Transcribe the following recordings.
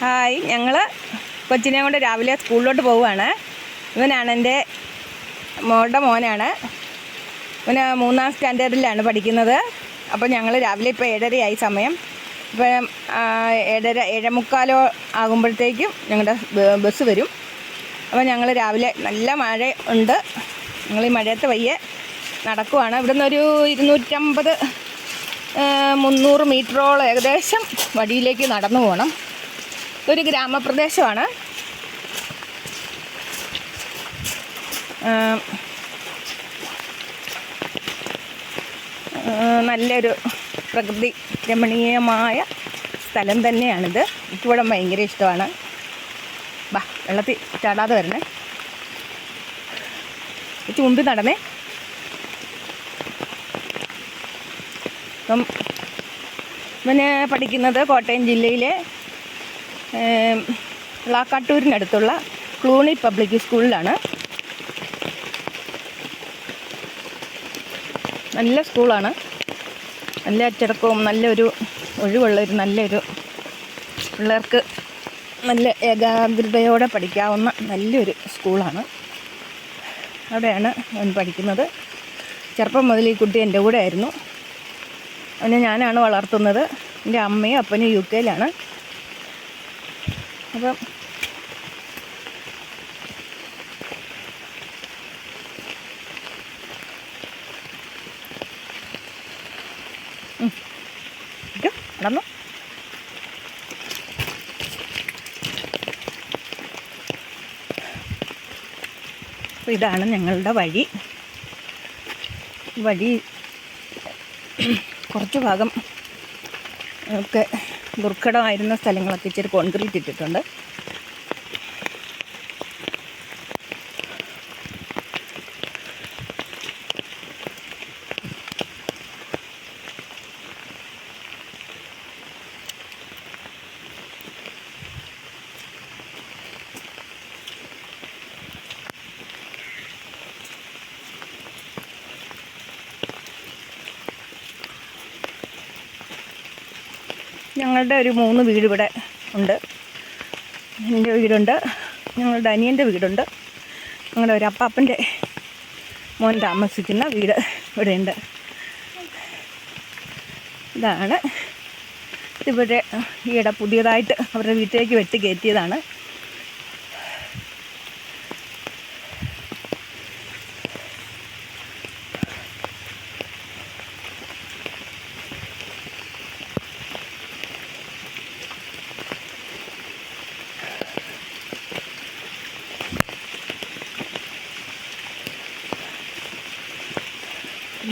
Hi, ഞങ്ങൾ കൊച്ചിനെ കൊണ്ട് രാവിലെ സ്കൂളിലോട്ട് പോവുകയാണ്. ഇവനാണ് എൻ്റെ മോളുടെ മോനാണ്. ഇവന് 3ാം സ്റ്റാൻഡേർഡിലാണ് പഠിക്കുന്നത്. അപ്പോൾ ഞങ്ങൾ രാവിലെ ഇപ്പോൾ 7:30 സമയം. ഇപ്പം 7:45 ആകുമ്പോഴത്തേക്കും ഞങ്ങളുടെ ബസ് വരും. അപ്പോൾ ഞങ്ങൾ രാവിലെ നല്ല മഴ ഉണ്ട്. ഞങ്ങൾ ഈ മഴയത്ത് വയ്യെ നടക്കുവാണ്. ഇവിടുന്ന് ഒരു 250-300 മീറ്ററോളം ഏകദേശം വഴിയിലേക്ക് നടന്നു പോകണം. ഒരു ഗ്രാമപ്രദേശമാണ്. നല്ലൊരു പ്രകൃതി രമണീയമായ സ്ഥലം തന്നെയാണിത്. എനിക്കിവിടെ ഭയങ്കര ഇഷ്ടമാണ്. വെള്ളത്തിൽ ചാടാതെ വരണേ, മുമ്പിൽ നടന്നേ. അപ്പം ഇവന് പഠിക്കുന്നത് കോട്ടയം ജില്ലയിലെ ളാക്കാട്ടൂരിനടുത്തുള്ള ക്ലൂണി പബ്ലിക് സ്കൂളിലാണ്. നല്ല സ്കൂളാണ്. നല്ല അച്ചടക്കവും നല്ലൊരു ഒഴിവുള്ളൊരു നല്ലൊരു പിള്ളേർക്ക് നല്ല ഏകാഗ്രതയോടെ പഠിക്കാവുന്ന നല്ലൊരു സ്കൂളാണ്. അവിടെയാണ് അവൻ പഠിക്കുന്നത്. ചെറുപ്പം മുതൽ ഈ കുട്ടി എൻ്റെ കൂടെ ആയിരുന്നു. അവനെ ഞാനാണ് വളർത്തുന്നത്. എൻ്റെ അമ്മയും അപ്പനും UK യിലാണ്. അപ്പം നടന്നു. അപ്പോൾ ഇതാണ് ഞങ്ങളുടെ വഴി. കുറച്ച് ഭാഗം ഒക്കെ ദുർഘടമായിരുന്ന സ്ഥലങ്ങളൊക്കെ ഇച്ചിരി കോൺക്രീറ്റ് ഇട്ടിട്ടുണ്ട്. ഞങ്ങളുടെ ഒരു 3 വീട് ഇവിടെ ഉണ്ട്. എൻ്റെ വീടുണ്ട്, ഞങ്ങളുടെ അനിയൻ്റെ വീടുണ്ട്, ഞങ്ങളുടെ ഒരു അപ്പാപ്പൻ്റെ മോൻ താമസിക്കുന്ന വീട് ഇവിടെയുണ്ട്. ഇതാണ് ഇവിടെ ഈയിടെ പുതിയതായിട്ട് അവരുടെ വീട്ടിലേക്ക് വെട്ടി കയറ്റിയതാണ്.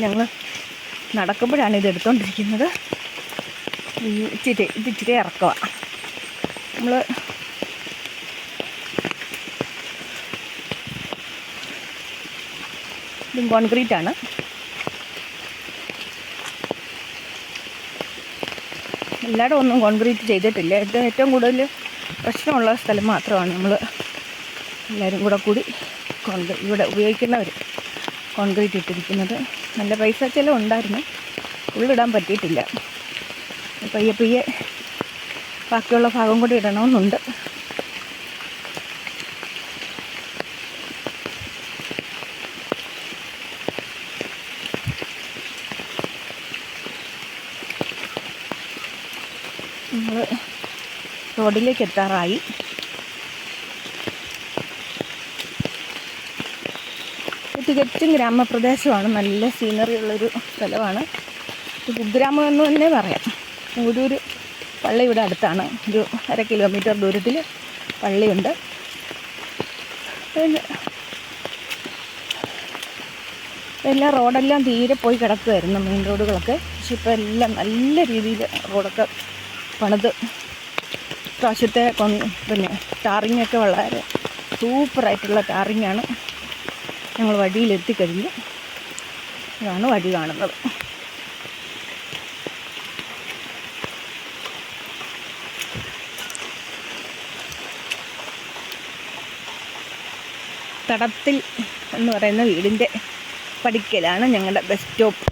ഞങ്ങൾ നടക്കുമ്പോഴാണ് ഇത് എടുത്തുകൊണ്ടിരിക്കുന്നത്. ഇച്ചിരി ഇറക്കമാണ്. നമ്മൾ ഇതും കോൺക്രീറ്റാണ്. എല്ലായിടും ഒന്നും കോൺക്രീറ്റ് ചെയ്തിട്ടില്ല. ഏറ്റവും കൂടുതൽ പ്രശ്നമുള്ള സ്ഥലം മാത്രമാണ് നമ്മൾ എല്ലാവരും കൂടി ഇവിടെ ഉപയോഗിക്കുന്നവർ കോൺക്രീറ്റ് ഇട്ടിരിക്കുന്നത്. നല്ല പൈസ ചിലവുണ്ടായിരുന്നു. ഉള്ളിടാൻ പറ്റിയിട്ടില്ല. പയ്യെ ബാക്കിയുള്ള ഭാഗം കൂടി ഇടണമെന്നുണ്ട്. നമ്മൾ റോഡിലേക്ക് എത്താറായി. തികച്ചും ഗ്രാമപ്രദേശമാണ്. നല്ല സീനറി ഉള്ളൊരു സ്ഥലമാണ്. കുഗ്രാമം എന്ന് തന്നെ പറയാം. ഒരു പള്ളി ഇവിടെ അടുത്താണ്. ഒരു 1/2 കിലോമീറ്റർ ദൂരത്തിൽ പള്ളിയുണ്ട്. എല്ലാം റോഡെല്ലാം തീരെ പോയി കിടക്കുമായിരുന്നു, മെയിൻ റോഡുകളൊക്കെ. പക്ഷെ ഇപ്പോൾ എല്ലാം നല്ല രീതിയിൽ റോഡൊക്കെ പണിത് പ്രാവശ്യത്തെ ടാറിങ്ങൊക്കെ വളരെ സൂപ്പറായിട്ടുള്ള ടാറിങ്ങാണ്. ഞങ്ങൾ വഴിയിലെത്തിക്കഴിഞ്ഞു. ഇതാണ് വഴി കാണുന്നത്. തടത്തിൽ എന്ന് പറയുന്ന വീടിൻ്റെ പടിക്കലാണ് ഞങ്ങളുടെ ബസ് സ്റ്റോപ്പ്.